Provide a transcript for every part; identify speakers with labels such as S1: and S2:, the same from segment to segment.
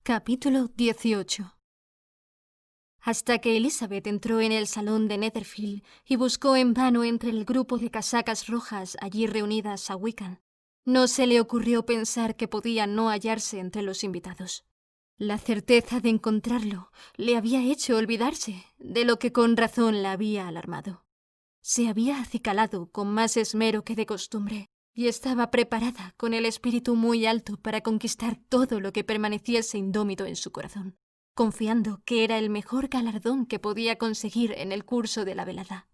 S1: Capítulo 18. Hasta que Elizabeth entró en el salón de Netherfield y buscó en vano entre el grupo de casacas rojas allí reunidas a Wickham, no se le ocurrió pensar que podía no hallarse entre los invitados. La certeza de encontrarlo le había hecho olvidarse de lo que con razón la había alarmado. Se había acicalado con más esmero que de costumbre y estaba preparada con el espíritu muy alto para conquistar todo lo que permaneciese indómito en su corazón, confiando que era el mejor galardón que podía conseguir en el curso de la velada.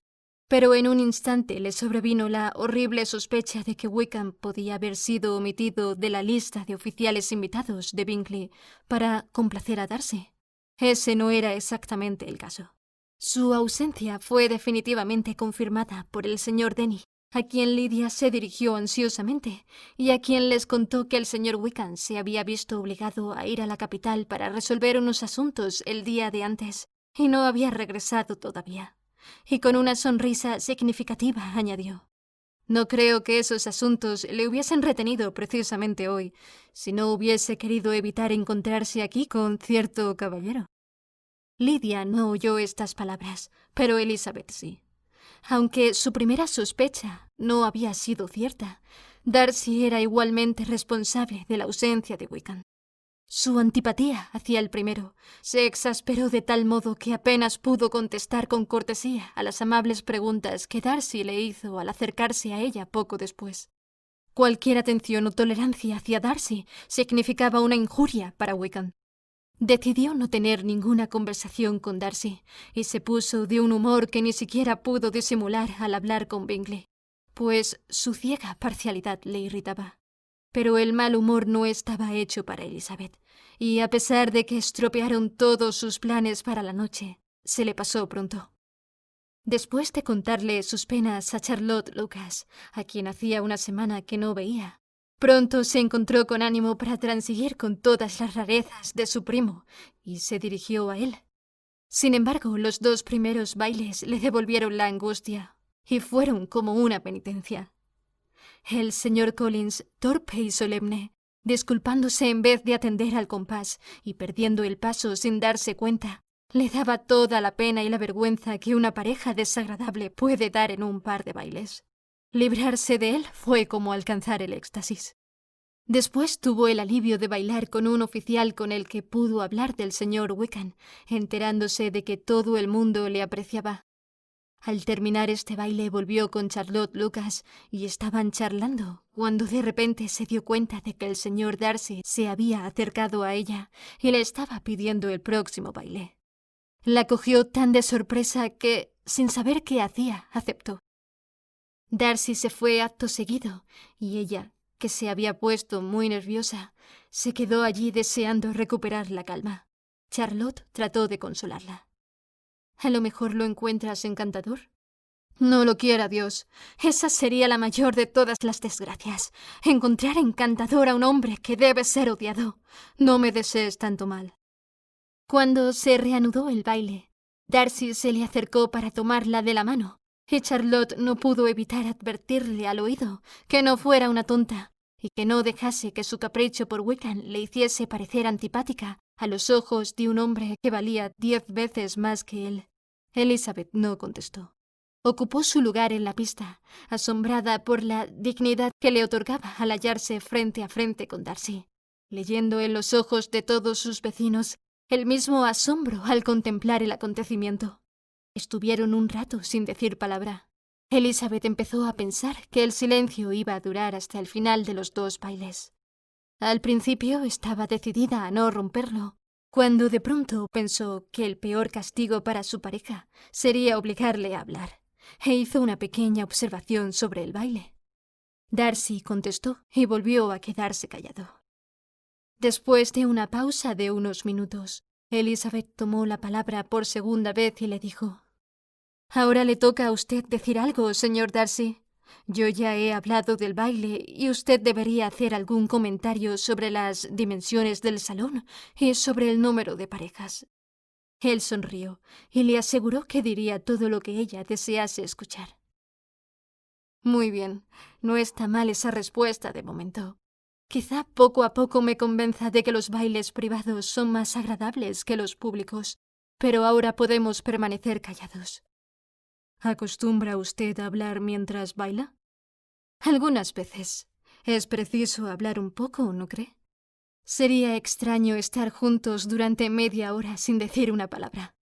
S1: Pero en un instante le sobrevino la horrible sospecha de que Wickham podía haber sido omitido de la lista de oficiales invitados de Bingley para complacer a Darcy. Ese no era exactamente el caso. Su ausencia fue definitivamente confirmada por el señor Denny, a quien Lydia se dirigió ansiosamente y a quien les contó que el señor Wickham se había visto obligado a ir a la capital para resolver unos asuntos el día de antes y no había regresado todavía. Y con una sonrisa significativa añadió: «No creo que esos asuntos le hubiesen retenido precisamente hoy, si no hubiese querido evitar encontrarse aquí con cierto caballero». Lydia no oyó estas palabras, pero Elizabeth sí. Aunque su primera sospecha no había sido cierta, Darcy era igualmente responsable de la ausencia de Wickham. Su antipatía hacia el primero se exasperó de tal modo que apenas pudo contestar con cortesía a las amables preguntas que Darcy le hizo al acercarse a ella poco después. Cualquier atención o tolerancia hacia Darcy significaba una injuria para Wickham. Decidió no tener ninguna conversación con Darcy y se puso de un humor que ni siquiera pudo disimular al hablar con Bingley, pues su ciega parcialidad le irritaba. Pero el mal humor no estaba hecho para Elizabeth, y a pesar de que estropearon todos sus planes para la noche, se le pasó pronto. Después de contarle sus penas a Charlotte Lucas, a quien hacía una semana que no veía, pronto se encontró con ánimo para transigir con todas las rarezas de su primo y se dirigió a él. Sin embargo, los 2 primeros bailes le devolvieron la angustia y fueron como una penitencia. El señor Collins, torpe y solemne, disculpándose en vez de atender al compás y perdiendo el paso sin darse cuenta, le daba toda la pena y la vergüenza que una pareja desagradable puede dar en un par de bailes. Librarse de él fue como alcanzar el éxtasis. Después tuvo el alivio de bailar con un oficial con el que pudo hablar del señor Wickham, enterándose de que todo el mundo le apreciaba. Al terminar este baile volvió con Charlotte Lucas y estaban charlando cuando de repente se dio cuenta de que el señor Darcy se había acercado a ella y le estaba pidiendo el próximo baile. La cogió tan de sorpresa que, sin saber qué hacía, aceptó. Darcy se fue acto seguido y ella, que se había puesto muy nerviosa, se quedó allí deseando recuperar la calma. Charlotte trató de consolarla. «¿A lo mejor lo encuentras encantador?» «No lo quiera Dios. Esa sería la mayor de todas las desgracias. Encontrar encantador a un hombre que debe ser odiado. No me desees tanto mal». Cuando se reanudó el baile, Darcy se le acercó para tomarla de la mano, y Charlotte no pudo evitar advertirle al oído que no fuera una tonta y que no dejase que su capricho por Wickham le hiciese parecer antipática a los ojos de un hombre que valía 10 veces más que él. Elizabeth no contestó. Ocupó su lugar en la pista, asombrada por la dignidad que le otorgaba al hallarse frente a frente con Darcy, leyendo en los ojos de todos sus vecinos el mismo asombro al contemplar el acontecimiento. Estuvieron un rato sin decir palabra. Elizabeth empezó a pensar que el silencio iba a durar hasta el final de los 2 bailes. Al principio estaba decidida a no romperlo, cuando de pronto pensó que el peor castigo para su pareja sería obligarle a hablar, e hizo una pequeña observación sobre el baile. Darcy contestó y volvió a quedarse callado. Después de una pausa de unos minutos, Elizabeth tomó la palabra por segunda vez y le dijo: «Ahora le toca a usted decir algo, señor Darcy. Yo ya he hablado del baile y usted debería hacer algún comentario sobre las dimensiones del salón y sobre el número de parejas». Él sonrió y le aseguró que diría todo lo que ella desease escuchar. «Muy bien, no está mal esa respuesta de momento. Quizá poco a poco me convenza de que los bailes privados son más agradables que los públicos, pero ahora podemos permanecer callados. ¿Acostumbra usted a hablar mientras baila? Algunas veces. Es preciso hablar un poco, ¿no cree? Sería extraño estar juntos durante media hora sin decir una palabra.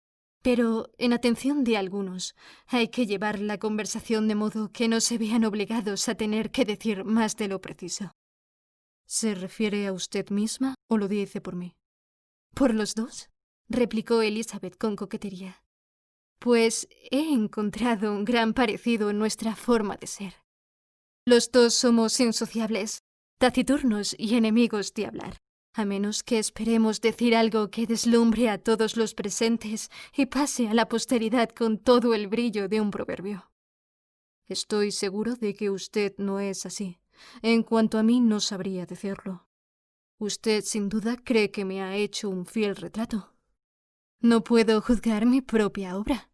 S1: Pero, en atención de algunos, hay que llevar la conversación de modo que no se vean obligados a tener que decir más de lo preciso. ¿Se refiere a usted misma o lo dice por mí? Por los dos, replicó Elizabeth con coquetería. Pues he encontrado un gran parecido en nuestra forma de ser. Los dos somos insociables, taciturnos y enemigos de hablar, a menos que esperemos decir algo que deslumbre a todos los presentes y pase a la posteridad con todo el brillo de un proverbio. Estoy seguro de que usted no es así. En cuanto a mí, no sabría decirlo. Usted, sin duda, cree que me ha hecho un fiel retrato. No puedo juzgar mi propia obra.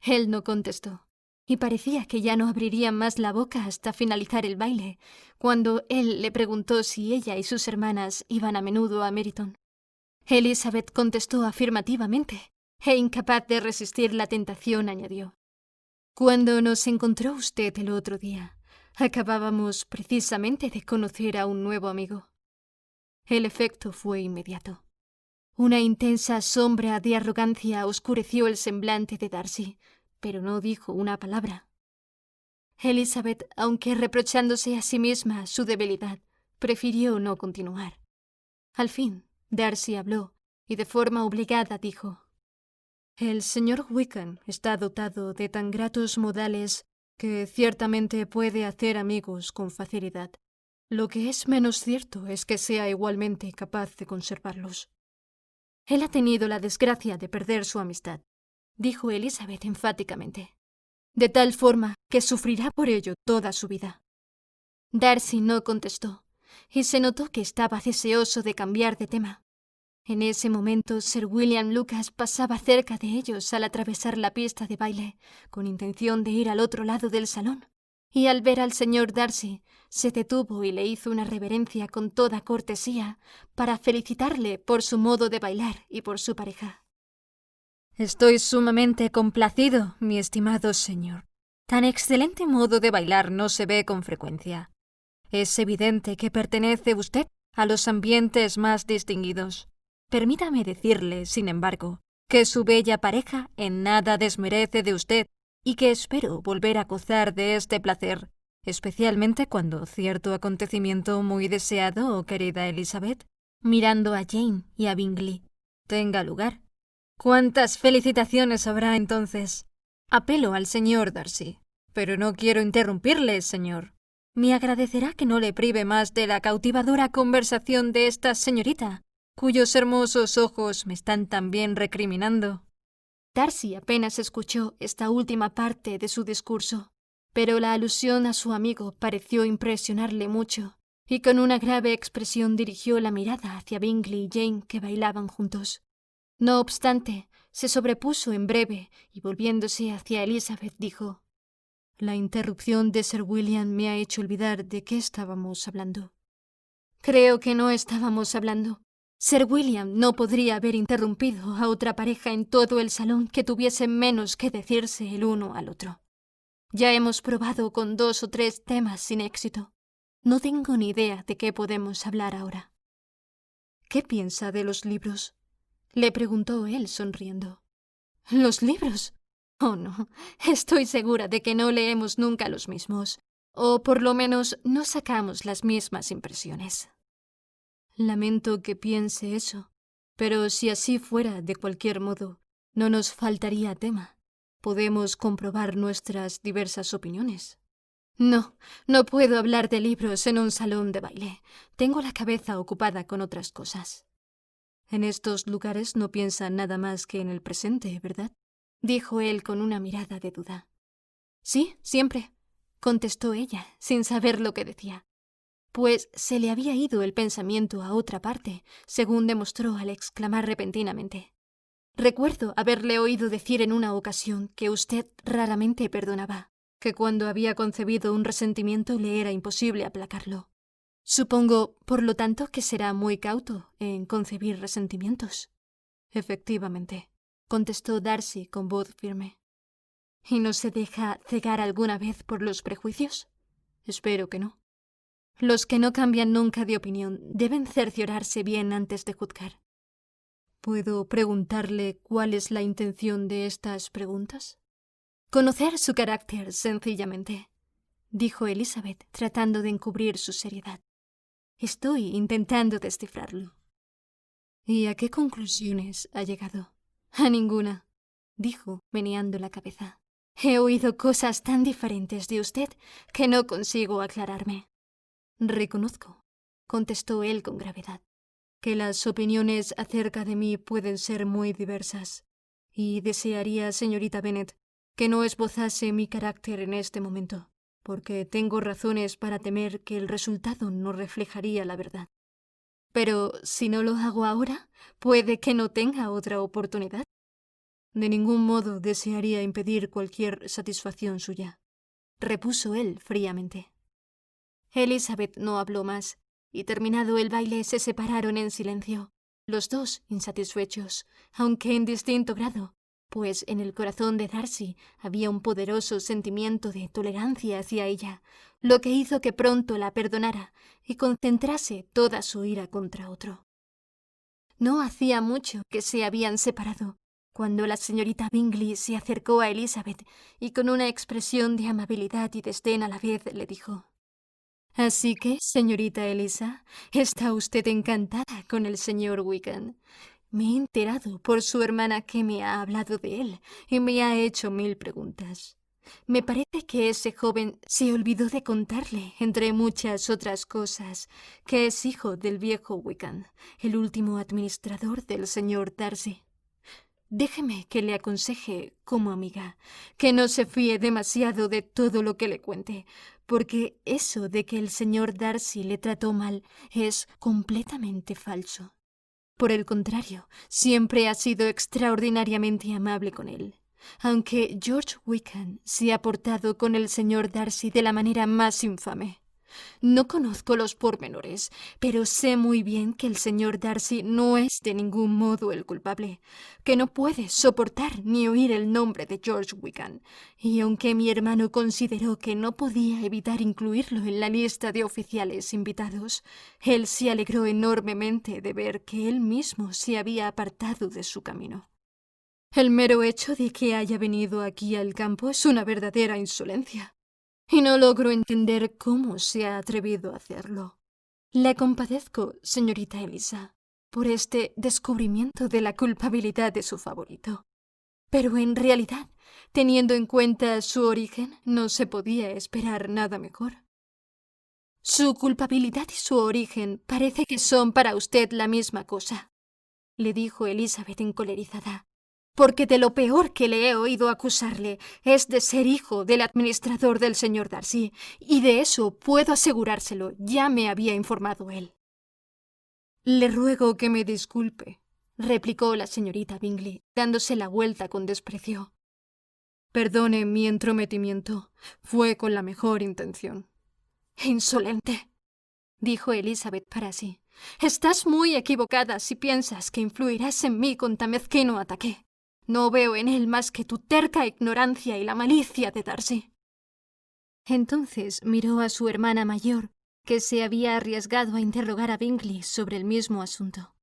S1: Él no contestó, y parecía que ya no abriría más la boca hasta finalizar el baile, cuando él le preguntó si ella y sus hermanas iban a menudo a Meryton. Elizabeth contestó afirmativamente, e incapaz de resistir la tentación, añadió: «Cuando nos encontró usted el otro día, acabábamos precisamente de conocer a un nuevo amigo». El efecto fue inmediato. Una intensa sombra de arrogancia oscureció el semblante de Darcy, pero no dijo una palabra. Elizabeth, aunque reprochándose a sí misma su debilidad, prefirió no continuar. Al fin, Darcy habló, y de forma obligada dijo: «El señor Wickham está dotado de tan gratos modales que ciertamente puede hacer amigos con facilidad. Lo que es menos cierto es que sea igualmente capaz de conservarlos». «Él ha tenido la desgracia de perder su amistad», dijo Elizabeth enfáticamente, «de tal forma que sufrirá por ello toda su vida». Darcy no contestó, y se notó que estaba deseoso de cambiar de tema. En ese momento Sir William Lucas pasaba cerca de ellos al atravesar la pista de baile, con intención de ir al otro lado del salón, y al ver al señor Darcy, se detuvo y le hizo una reverencia con toda cortesía para felicitarle por su modo de bailar y por su pareja. «Estoy sumamente complacido, mi estimado señor. Tan excelente modo de bailar no se ve con frecuencia. Es evidente que pertenece usted a los ambientes más distinguidos. Permítame decirle, sin embargo, que su bella pareja en nada desmerece de usted y que espero volver a gozar de este placer, especialmente cuando cierto acontecimiento muy deseado, querida Elizabeth, mirando a Jane y a Bingley, tenga lugar. ¿Cuántas felicitaciones habrá entonces? Apelo al señor Darcy, pero no quiero interrumpirle, señor. Me agradecerá que no le prive más de la cautivadora conversación de esta señorita, cuyos hermosos ojos me están también recriminando». Darcy apenas escuchó esta última parte de su discurso, pero la alusión a su amigo pareció impresionarle mucho, y con una grave expresión dirigió la mirada hacia Bingley y Jane, que bailaban juntos. No obstante, se sobrepuso en breve y, volviéndose hacia Elizabeth, dijo: «La interrupción de Sir William me ha hecho olvidar de qué estábamos hablando». «Creo que no estábamos hablando. Sir William no podría haber interrumpido a otra pareja en todo el salón que tuviese menos que decirse el uno al otro. Ya hemos probado con 2 o 3 temas sin éxito. No tengo ni idea de qué podemos hablar ahora». «¿Qué piensa de los libros?», le preguntó él sonriendo. «¿Los libros? Oh, no. Estoy segura de que no leemos nunca los mismos, o por lo menos no sacamos las mismas impresiones». «Lamento que piense eso, pero si así fuera, de cualquier modo, no nos faltaría tema. Podemos comprobar nuestras diversas opiniones». «No, no puedo hablar de libros en un salón de baile. Tengo la cabeza ocupada con otras cosas». «En estos lugares no piensa nada más que en el presente, ¿verdad?», dijo él con una mirada de duda. «Sí, siempre», contestó ella, sin saber lo que decía, pues se le había ido el pensamiento a otra parte, según demostró al exclamar repentinamente: «Recuerdo haberle oído decir en una ocasión que usted raramente perdonaba, que cuando había concebido un resentimiento le era imposible aplacarlo». Supongo, por lo tanto, que será muy cauto en concebir resentimientos. Efectivamente, contestó Darcy con voz firme. ¿Y no se deja cegar alguna vez por los prejuicios? Espero que no. Los que no cambian nunca de opinión deben cerciorarse bien antes de juzgar. ¿Puedo preguntarle cuál es la intención de estas preguntas? Conocer su carácter, sencillamente, dijo Elizabeth, tratando de encubrir su seriedad. Estoy intentando descifrarlo. ¿Y a qué conclusiones ha llegado? A ninguna, dijo, meneando la cabeza. He oído cosas tan diferentes de usted que no consigo aclararme. Reconozco, contestó él con gravedad, que las opiniones acerca de mí pueden ser muy diversas, y desearía, señorita Bennet, que no esbozase mi carácter en este momento, porque tengo razones para temer que el resultado no reflejaría la verdad. Pero si no lo hago ahora, puede que no tenga otra oportunidad. De ningún modo desearía impedir cualquier satisfacción suya, repuso él fríamente. Elizabeth no habló más, y terminado el baile se separaron en silencio, los dos insatisfechos, aunque en distinto grado, pues en el corazón de Darcy había un poderoso sentimiento de tolerancia hacia ella, lo que hizo que pronto la perdonara y concentrase toda su ira contra otro. No hacía mucho que se habían separado, cuando la señorita Bingley se acercó a Elizabeth y con una expresión de amabilidad y desdén a la vez le dijo: «Así que, señorita Elisa, está usted encantada con el señor Wickham. Me he enterado por su hermana que me ha hablado de él y me ha hecho 1000 preguntas. Me parece que ese joven se olvidó de contarle, entre muchas otras cosas, que es hijo del viejo Wickham, el último administrador del señor Darcy. Déjeme que le aconseje, como amiga, que no se fíe demasiado de todo lo que le cuente, porque eso de que el señor Darcy le trató mal es completamente falso. Por el contrario, siempre ha sido extraordinariamente amable con él, aunque George Wickham se ha portado con el señor Darcy de la manera más infame. No conozco los pormenores, pero sé muy bien que el señor Darcy no es de ningún modo el culpable, que no puede soportar ni oír el nombre de George Wickham, y aunque mi hermano consideró que no podía evitar incluirlo en la lista de oficiales invitados, él se alegró enormemente de ver que él mismo se había apartado de su camino. El mero hecho de que haya venido aquí al campo es una verdadera insolencia, y no logro entender cómo se ha atrevido a hacerlo. Le compadezco, señorita Elisa, por este descubrimiento de la culpabilidad de su favorito. Pero en realidad, teniendo en cuenta su origen, no se podía esperar nada mejor. Su culpabilidad y su origen parece que son para usted la misma cosa, le dijo Elizabeth encolerizada, porque de lo peor que le he oído acusarle es de ser hijo del administrador del señor Darcy, y de eso puedo asegurárselo, ya me había informado él. Le ruego que me disculpe, replicó la señorita Bingley, dándose la vuelta con desprecio. Perdone mi entrometimiento, fue con la mejor intención. Insolente, dijo Elizabeth para sí. Estás muy equivocada si piensas que influirás en mí con tan mezquino ataque. No veo en él más que tu terca ignorancia y la malicia de Darcy. Entonces miró a su hermana mayor, que se había arriesgado a interrogar a Bingley sobre el mismo asunto.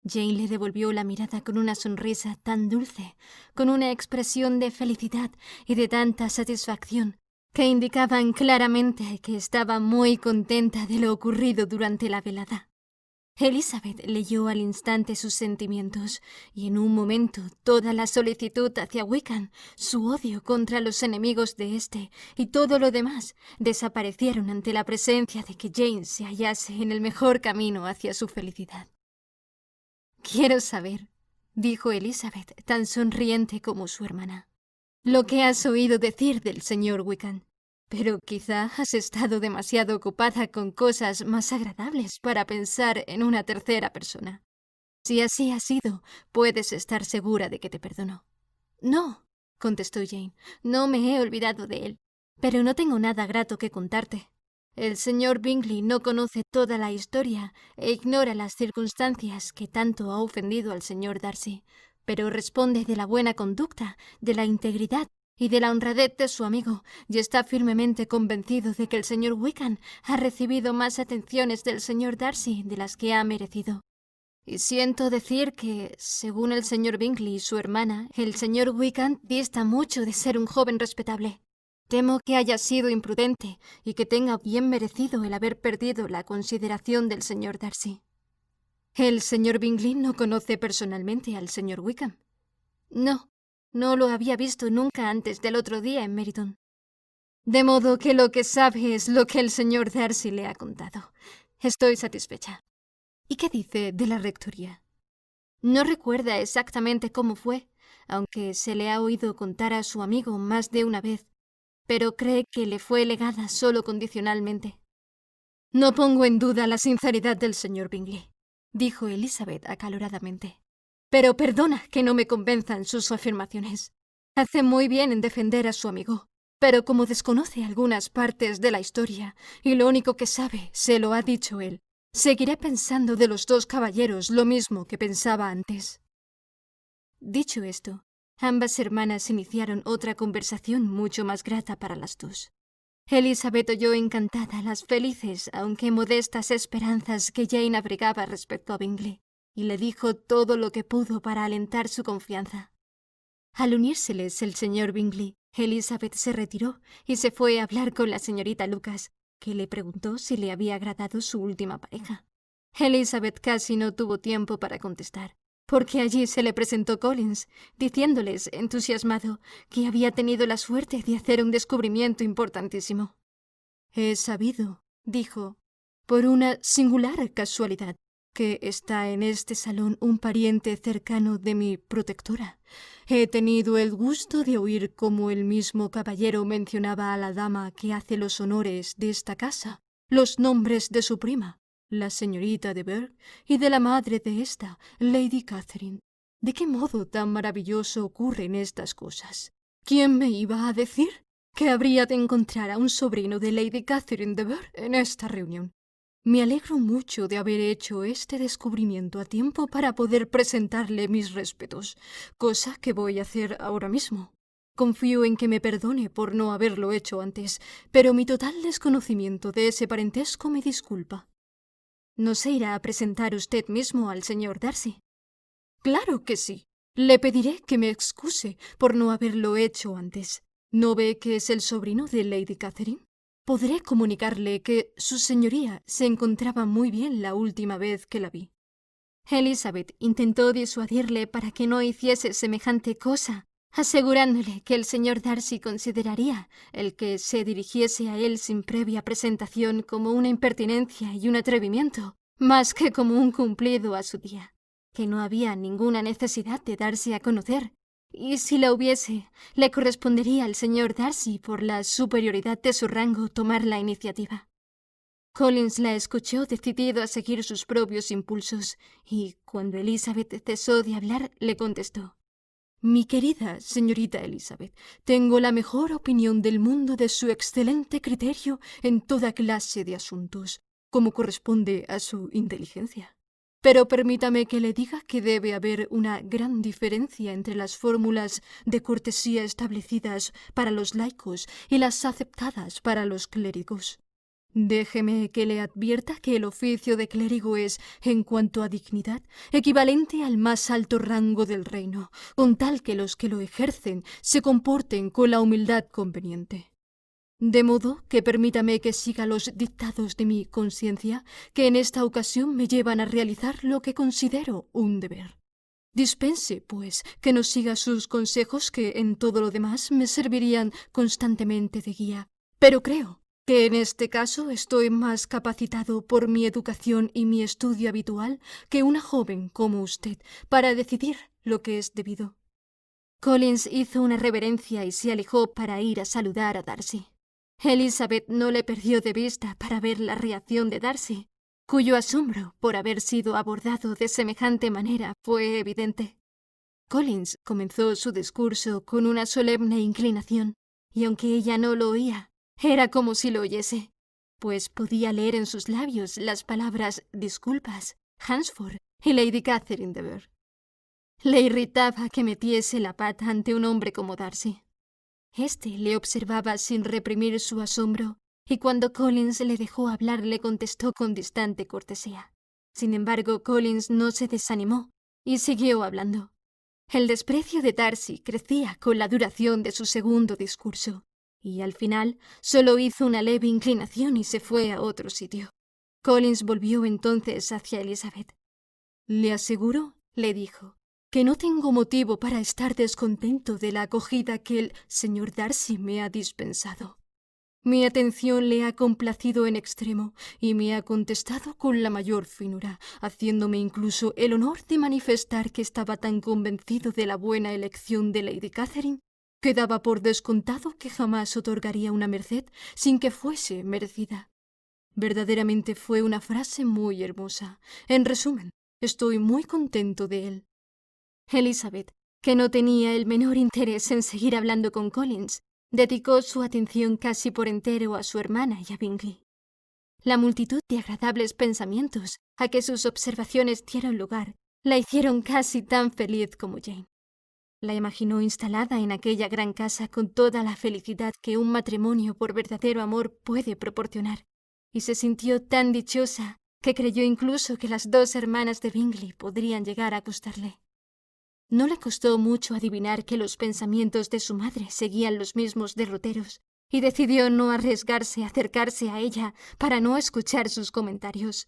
S1: Jane le devolvió la mirada con una sonrisa tan dulce, con una expresión de felicidad y de tanta satisfacción, que indicaban claramente que estaba muy contenta de lo ocurrido durante la velada. Elizabeth leyó al instante sus sentimientos, y en un momento toda la solicitud hacia Wickham, su odio contra los enemigos de éste y todo lo demás desaparecieron ante la presencia de que Jane se hallase en el mejor camino hacia su felicidad. «Quiero saber», dijo Elizabeth, tan sonriente como su hermana, «lo que has oído decir del señor Wickham. Pero quizá has estado demasiado ocupada con cosas más agradables para pensar en una tercera persona. Si así ha sido, puedes estar segura de que te perdono». «No», contestó Jane, «no me he olvidado de él, pero no tengo nada grato que contarte». El señor Bingley no conoce toda la historia e ignora las circunstancias que tanto ha ofendido al señor Darcy, pero responde de la buena conducta, de la integridad y de la honradez de su amigo, y está firmemente convencido de que el señor Wickham ha recibido más atenciones del señor Darcy de las que ha merecido. Y siento decir que, según el señor Bingley y su hermana, el señor Wickham dista mucho de ser un joven respetable. Temo que haya sido imprudente y que tenga bien merecido el haber perdido la consideración del señor Darcy. El señor Bingley no conoce personalmente al señor Wickham. No, no lo había visto nunca antes del otro día en Meryton. De modo que lo que sabe es lo que el señor Darcy le ha contado. Estoy satisfecha. ¿Y qué dice de la rectoría? No recuerda exactamente cómo fue, aunque se le ha oído contar a su amigo más de una vez, pero cree que le fue legada solo condicionalmente. No pongo en duda la sinceridad del señor Bingley, dijo Elizabeth acaloradamente. Pero perdona que no me convenzan sus afirmaciones. Hace muy bien en defender a su amigo, pero como desconoce algunas partes de la historia y lo único que sabe se lo ha dicho él, seguiré pensando de los dos caballeros lo mismo que pensaba antes. Dicho esto, ambas hermanas iniciaron otra conversación mucho más grata para las dos. Elizabeth oyó encantada las felices, aunque modestas esperanzas que Jane abrigaba respecto a Bingley, y le dijo todo lo que pudo para alentar su confianza. Al unírseles el señor Bingley, Elizabeth se retiró y se fue a hablar con la señorita Lucas, que le preguntó si le había agradado su última pareja. Elizabeth casi no tuvo tiempo para contestar, porque allí se le presentó Collins, diciéndoles, entusiasmado, que había tenido la suerte de hacer un descubrimiento importantísimo. «He sabido», dijo, «por una singular casualidad, que está en este salón un pariente cercano de mi protectora. He tenido el gusto de oír cómo el mismo caballero mencionaba a la dama que hace los honores de esta casa, los nombres de su prima, la señorita de Burgh, y de la madre de esta, Lady Catherine. ¿De qué modo tan maravilloso ocurren estas cosas? ¿Quién me iba a decir que habría de encontrar a un sobrino de Lady Catherine de Burgh en esta reunión? Me alegro mucho de haber hecho este descubrimiento a tiempo para poder presentarle mis respetos, cosa que voy a hacer ahora mismo. Confío en que me perdone por no haberlo hecho antes, pero mi total desconocimiento de ese parentesco me disculpa». «¿No se irá a presentar usted mismo al señor Darcy?» «Claro que sí. Le pediré que me excuse por no haberlo hecho antes. ¿No ve que es el sobrino de Lady Catherine? Podré comunicarle que su señoría se encontraba muy bien la última vez que la vi». Elizabeth intentó disuadirle para que no hiciese semejante cosa, asegurándole que el señor Darcy consideraría el que se dirigiese a él sin previa presentación como una impertinencia y un atrevimiento, más que como un cumplido a su día, que no había ninguna necesidad de darse a conocer, y si la hubiese, le correspondería al señor Darcy por la superioridad de su rango tomar la iniciativa. Collins la escuchó decidido a seguir sus propios impulsos, y cuando Elizabeth cesó de hablar, le contestó: «Mi querida señorita Elizabeth, tengo la mejor opinión del mundo de su excelente criterio en toda clase de asuntos, como corresponde a su inteligencia. Pero permítame que le diga que debe haber una gran diferencia entre las fórmulas de cortesía establecidas para los laicos y las aceptadas para los clérigos. Déjeme que le advierta que el oficio de clérigo es, en cuanto a dignidad, equivalente al más alto rango del reino, con tal que los que lo ejercen se comporten con la humildad conveniente. De modo que permítame que siga los dictados de mi conciencia, que en esta ocasión me llevan a realizar lo que considero un deber. Dispense, pues, que no siga sus consejos que en todo lo demás me servirían constantemente de guía, pero creo que en este caso estoy más capacitado por mi educación y mi estudio habitual que una joven como usted para decidir lo que es debido». Collins hizo una reverencia y se alejó para ir a saludar a Darcy. Elizabeth no le perdió de vista para ver la reacción de Darcy, cuyo asombro por haber sido abordado de semejante manera fue evidente. Collins comenzó su discurso con una solemne inclinación, y aunque ella no lo oía, era como si lo oyese. pues podía leer en sus labios las palabras disculpas, Hansford y Lady Catherine de Bourgh. Le irritaba que metiese la pata ante un hombre como Darcy. Este le observaba sin reprimir su asombro, y cuando Collins le dejó hablar le contestó con distante cortesía. Sin embargo, Collins no se desanimó y siguió hablando. El desprecio de Darcy crecía con la duración de su segundo discurso, y al final solo hizo una leve inclinación y se fue a otro sitio. Collins volvió entonces hacia Elizabeth. «Le aseguro», le dijo, «que no tengo motivo para estar descontento de la acogida que el señor Darcy me ha dispensado. Mi atención le ha complacido en extremo y me ha contestado con la mayor finura, haciéndome incluso el honor de manifestar que estaba tan convencido de la buena elección de Lady Catherine que daba por descontado que jamás otorgaría una merced sin que fuese merecida. Verdaderamente fue una frase muy hermosa. En resumen, estoy muy contento de él». Elizabeth, que no tenía el menor interés en seguir hablando con Collins, dedicó su atención casi por entero a su hermana y a Bingley. La multitud de agradables pensamientos a que sus observaciones dieron lugar la hicieron casi tan feliz como Jane. La imaginó instalada en aquella gran casa con toda la felicidad que un matrimonio por verdadero amor puede proporcionar, y se sintió tan dichosa que creyó incluso que las dos hermanas de Bingley podrían llegar a gustarle. No le costó mucho adivinar que los pensamientos de su madre seguían los mismos derroteros, y decidió no arriesgarse a acercarse a ella para no escuchar sus comentarios.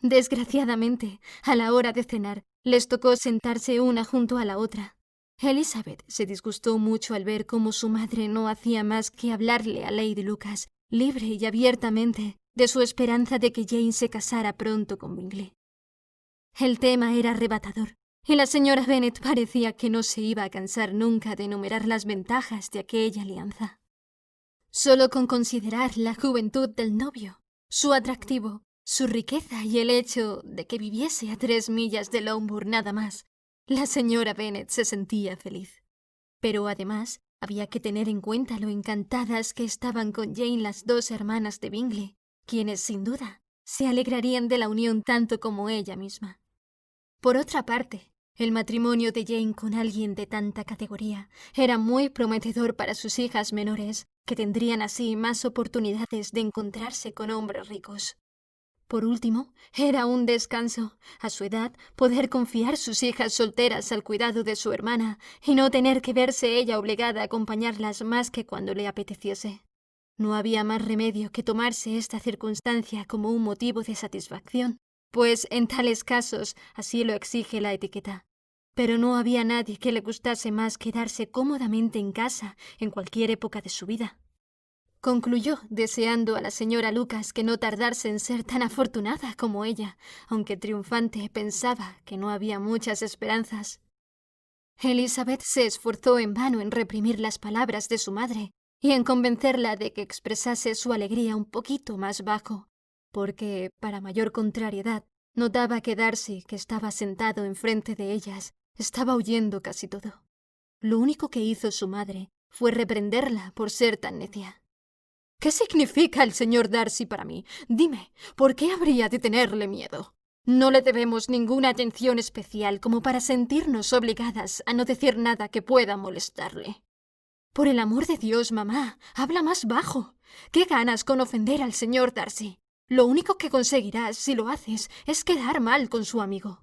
S1: Desgraciadamente, a la hora de cenar, les tocó sentarse una junto a la otra. Elizabeth se disgustó mucho al ver cómo su madre no hacía más que hablarle a Lady Lucas, libre y abiertamente, de su esperanza de que Jane se casara pronto con Bingley. El tema era arrebatador, y la señora Bennet parecía que no se iba a cansar nunca de enumerar las ventajas de aquella alianza. Solo con considerar la juventud del novio, su atractivo, su riqueza y el hecho de que viviese a 3 millas de Longbourn nada más, la señora Bennet se sentía feliz. Pero además había que tener en cuenta lo encantadas que estaban con Jane las 2 hermanas de Bingley, quienes sin duda se alegrarían de la unión tanto como ella misma. Por otra parte, el matrimonio de Jane con alguien de tanta categoría era muy prometedor para sus hijas menores, que tendrían así más oportunidades de encontrarse con hombres ricos. Por último, era un descanso, a su edad, poder confiar sus hijas solteras al cuidado de su hermana y no tener que verse ella obligada a acompañarlas más que cuando le apeteciese. No había más remedio que tomarse esta circunstancia como un motivo de satisfacción, pues en tales casos así lo exige la etiqueta. Pero no había nadie que le gustase más quedarse cómodamente en casa en cualquier época de su vida. Concluyó deseando a la señora Lucas que no tardase en ser tan afortunada como ella, aunque triunfante pensaba que no había muchas esperanzas. Elizabeth se esforzó en vano en reprimir las palabras de su madre y en convencerla de que expresase su alegría un poquito más bajo, porque, para mayor contrariedad, notaba que Darcy, que estaba sentado enfrente de ellas, estaba oyendo casi todo. Lo único que hizo su madre fue reprenderla por ser tan necia. «¿Qué significa el señor Darcy para mí? Dime, ¿por qué habría de tenerle miedo? No le debemos ninguna atención especial como para sentirnos obligadas a no decir nada que pueda molestarle». «Por el amor de Dios, mamá, habla más bajo. ¿Qué ganas con ofender al señor Darcy? Lo único que conseguirás, si lo haces, es quedar mal con su amigo».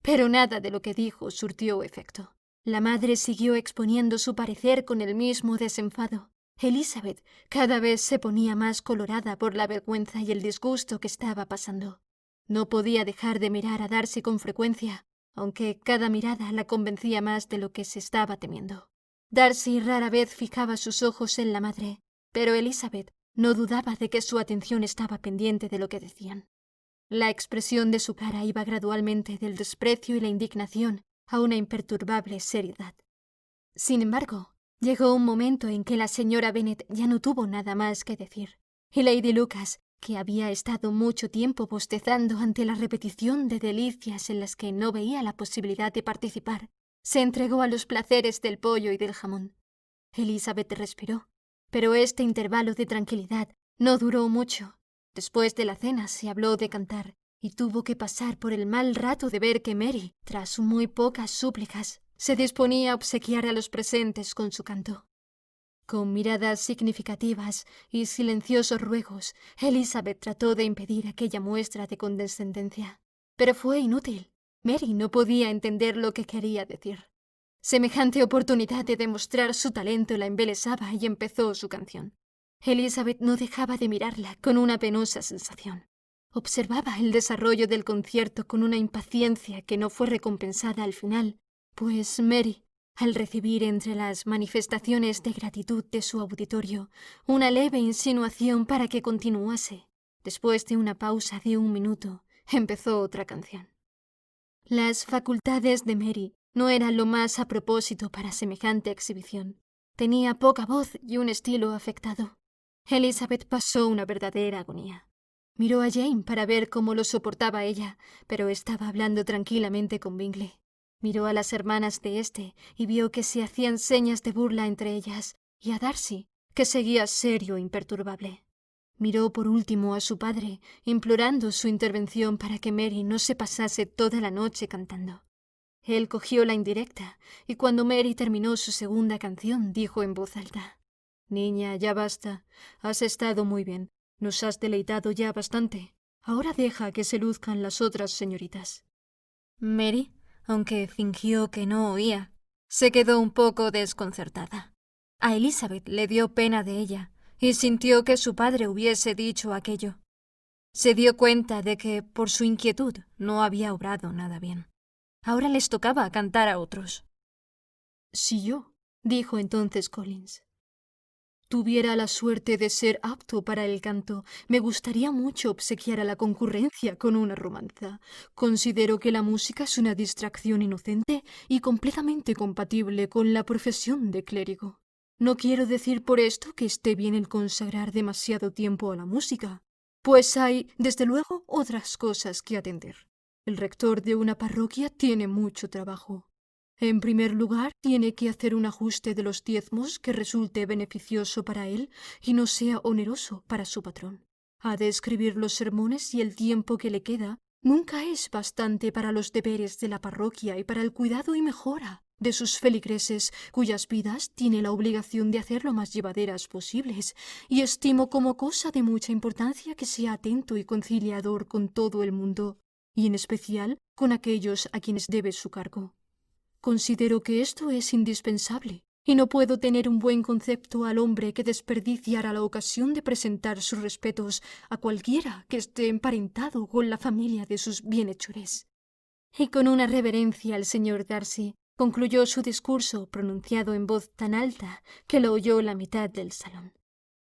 S1: Pero nada de lo que dijo surtió efecto. La madre siguió exponiendo su parecer con el mismo desenfado. Elizabeth cada vez se ponía más colorada por la vergüenza y el disgusto que estaba pasando. No podía dejar de mirar a Darcy con frecuencia, aunque cada mirada la convencía más de lo que se estaba temiendo. Darcy rara vez fijaba sus ojos en la madre, pero Elizabeth no dudaba de que su atención estaba pendiente de lo que decían. La expresión de su cara iba gradualmente del desprecio y la indignación a una imperturbable seriedad. Sin embargo, llegó un momento en que la señora Bennet ya no tuvo nada más que decir, y Lady Lucas, que había estado mucho tiempo bostezando ante la repetición de delicias en las que no veía la posibilidad de participar, se entregó a los placeres del pollo y del jamón. Elizabeth respiró, pero este intervalo de tranquilidad no duró mucho, Después de la cena se habló de cantar, y tuvo que pasar por el mal rato de ver que Mary, tras muy pocas súplicas, se disponía a obsequiar a los presentes con su canto. Con miradas significativas y silenciosos ruegos, Elizabeth trató de impedir aquella muestra de condescendencia. Pero fue inútil. Mary no podía entender lo que quería decir. Semejante oportunidad de demostrar su talento la embelesaba y empezó su canción. Elizabeth no dejaba de mirarla con una penosa sensación. Observaba el desarrollo del concierto con una impaciencia que no fue recompensada al final, pues Mary, al recibir entre las manifestaciones de gratitud de su auditorio una leve insinuación para que continuase, después de una pausa de 1 minuto, empezó otra canción. Las facultades de Mary no eran lo más a propósito para semejante exhibición. Tenía poca voz y un estilo afectado. Elizabeth pasó una verdadera agonía. Miró a Jane para ver cómo lo soportaba ella, pero estaba hablando tranquilamente con Bingley. Miró a las hermanas de éste y vio que se hacían señas de burla entre ellas, y a Darcy, que seguía serio e imperturbable. Miró por último a su padre, implorando su intervención para que Mary no se pasase toda la noche cantando. Él cogió la indirecta, y cuando Mary terminó su segunda canción, dijo en voz alta: «Niña, ya basta. Has estado muy bien. Nos has deleitado ya bastante. Ahora deja que se luzcan las otras señoritas». Mary, aunque fingió que no oía, se quedó un poco desconcertada. A Elizabeth le dio pena de ella, y sintió que su padre hubiese dicho aquello. Se dio cuenta de que, por su inquietud, no había obrado nada bien. Ahora les tocaba cantar a otros. «Si yo», dijo entonces Collins, «tuviera la suerte de ser apto para el canto, me gustaría mucho obsequiar a la concurrencia con una romanza. Considero que la música es una distracción inocente y completamente compatible con la profesión de clérigo. No quiero decir por esto que esté bien el consagrar demasiado tiempo a la música, pues hay, desde luego, otras cosas que atender. El rector de una parroquia tiene mucho trabajo. En primer lugar, tiene que hacer un ajuste de los diezmos que resulte beneficioso para él y no sea oneroso para su patrón. Ha de escribir los sermones y el tiempo que le queda nunca es bastante para los deberes de la parroquia y para el cuidado y mejora de sus feligreses, cuyas vidas tiene la obligación de hacer lo más llevaderas posibles, y estimo como cosa de mucha importancia que sea atento y conciliador con todo el mundo, y en especial con aquellos a quienes debe su cargo. Considero que esto es indispensable, y no puedo tener un buen concepto al hombre que desperdiciara la ocasión de presentar sus respetos a cualquiera que esté emparentado con la familia de sus bienhechores». Y con una reverencia al señor Darcy concluyó su discurso, pronunciado en voz tan alta que lo oyó la mitad del salón.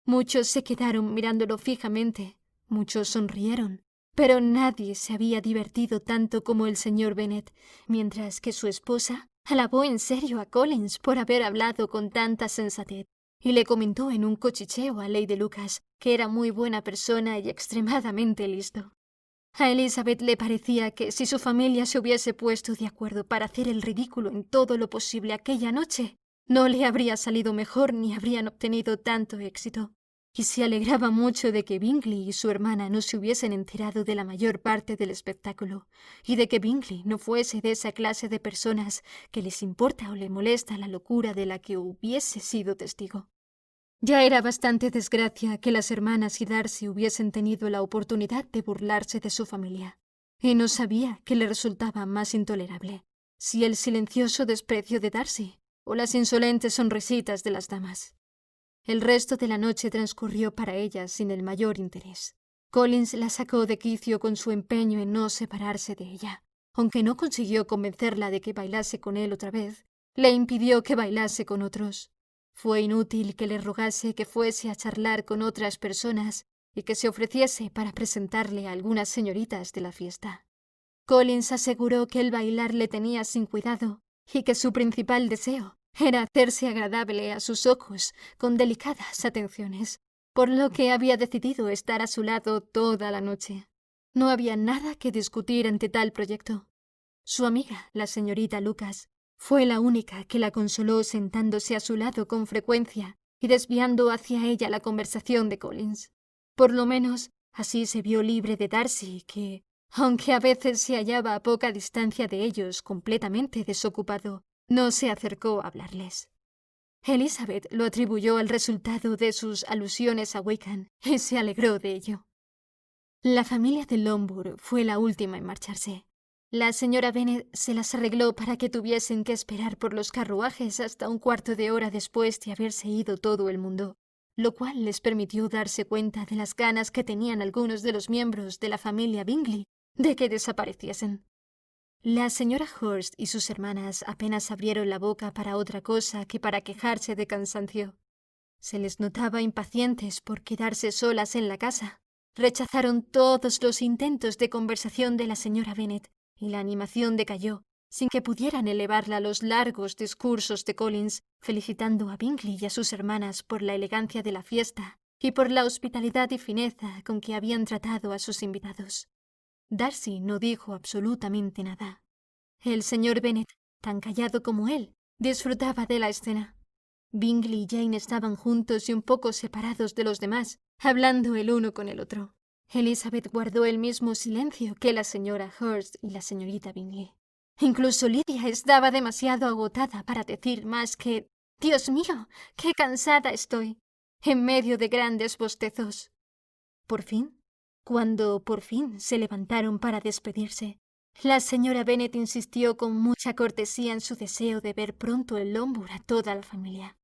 S1: Muchos se quedaron mirándolo fijamente, muchos sonrieron, pero nadie se había divertido tanto como el señor Bennet, mientras que su esposa alabó en serio a Collins por haber hablado con tanta sensatez, y le comentó en un cuchicheo a Lady Lucas que era muy buena persona y extremadamente listo. A Elizabeth le parecía que si su familia se hubiese puesto de acuerdo para hacer el ridículo en todo lo posible aquella noche, no le habría salido mejor ni habrían obtenido tanto éxito. Y se alegraba mucho de que Bingley y su hermana no se hubiesen enterado de la mayor parte del espectáculo, y de que Bingley no fuese de esa clase de personas que les importa o le molesta la locura de la que hubiese sido testigo. Ya era bastante desgracia que las hermanas y Darcy hubiesen tenido la oportunidad de burlarse de su familia, y no sabía qué le resultaba más intolerable, si el silencioso desprecio de Darcy o las insolentes sonrisitas de las damas. El resto de la noche transcurrió para ella sin el mayor interés. Collins la sacó de quicio con su empeño en no separarse de ella. Aunque no consiguió convencerla de que bailase con él otra vez, le impidió que bailase con otros. Fue inútil que le rogase que fuese a charlar con otras personas y que se ofreciese para presentarle a algunas señoritas de la fiesta. Collins aseguró que el bailar le tenía sin cuidado y que su principal deseo era hacerse agradable a sus ojos con delicadas atenciones, por lo que había decidido estar a su lado toda la noche. No había nada que discutir ante tal proyecto. Su amiga, la señorita Lucas, fue la única que la consoló sentándose a su lado con frecuencia y desviando hacia ella la conversación de Collins. Por lo menos, Así se vio libre de Darcy, que, aunque a veces se hallaba a poca distancia de ellos, completamente desocupado, no se acercó a hablarles. Elizabeth lo atribuyó al resultado de sus alusiones a Wickham y se alegró de ello. La familia de Longbourn fue la última en marcharse. La señora Bennet se las arregló para que tuviesen que esperar por los carruajes hasta un cuarto de hora después de haberse ido todo el mundo, lo cual les permitió darse cuenta de las ganas que tenían algunos de los miembros de la familia Bingley de que desapareciesen. La señora Hurst y sus hermanas apenas abrieron la boca para otra cosa que para quejarse de cansancio. Se les notaba impacientes por quedarse solas en la casa. Rechazaron todos los intentos de conversación de la señora Bennet, y la animación decayó, sin que pudieran elevarla a los largos discursos de Collins, felicitando a Bingley y a sus hermanas por la elegancia de la fiesta y por la hospitalidad y fineza con que habían tratado a sus invitados. Darcy no dijo absolutamente nada. El señor Bennet, tan callado como él, disfrutaba de la escena. Bingley y Jane estaban juntos y un poco separados de los demás, hablando el uno con el otro. Elizabeth guardó el mismo silencio que la señora Hurst y la señorita Bingley. Incluso Lydia estaba demasiado agotada para decir más que «Dios mío, qué cansada estoy», en medio de grandes bostezos. Por fin, cuando por fin se levantaron para despedirse, la señora Bennet insistió con mucha cortesía en su deseo de ver pronto en Longbourn a toda la familia.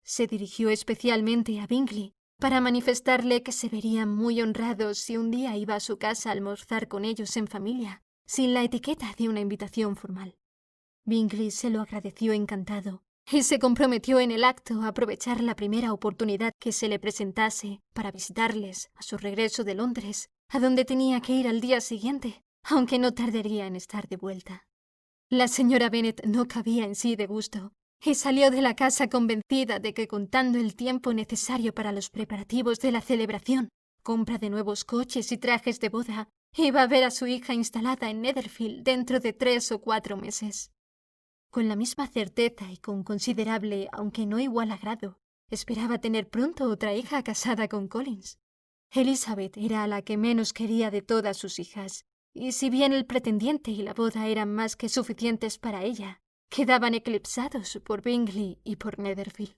S1: Se dirigió especialmente a Bingley para manifestarle que se verían muy honrados si un día iba a su casa a almorzar con ellos en familia, sin la etiqueta de una invitación formal. Bingley se lo agradeció encantado y se comprometió en el acto a aprovechar la primera oportunidad que se le presentase para visitarles a su regreso de Londres, a donde tenía que ir al día siguiente, aunque no tardaría en estar de vuelta. La señora Bennet no cabía en sí de gusto, y salió de la casa convencida de que, contando el tiempo necesario para los preparativos de la celebración, compra de nuevos coches y trajes de boda, iba a ver a su hija instalada en Netherfield dentro de 3 o 4 meses. Con la misma certeza y con considerable, aunque no igual agrado, esperaba tener pronto otra hija casada con Collins. Elizabeth era la que menos quería de todas sus hijas, y si bien el pretendiente y la boda eran más que suficientes para ella, quedaban eclipsados por Bingley y por Netherfield.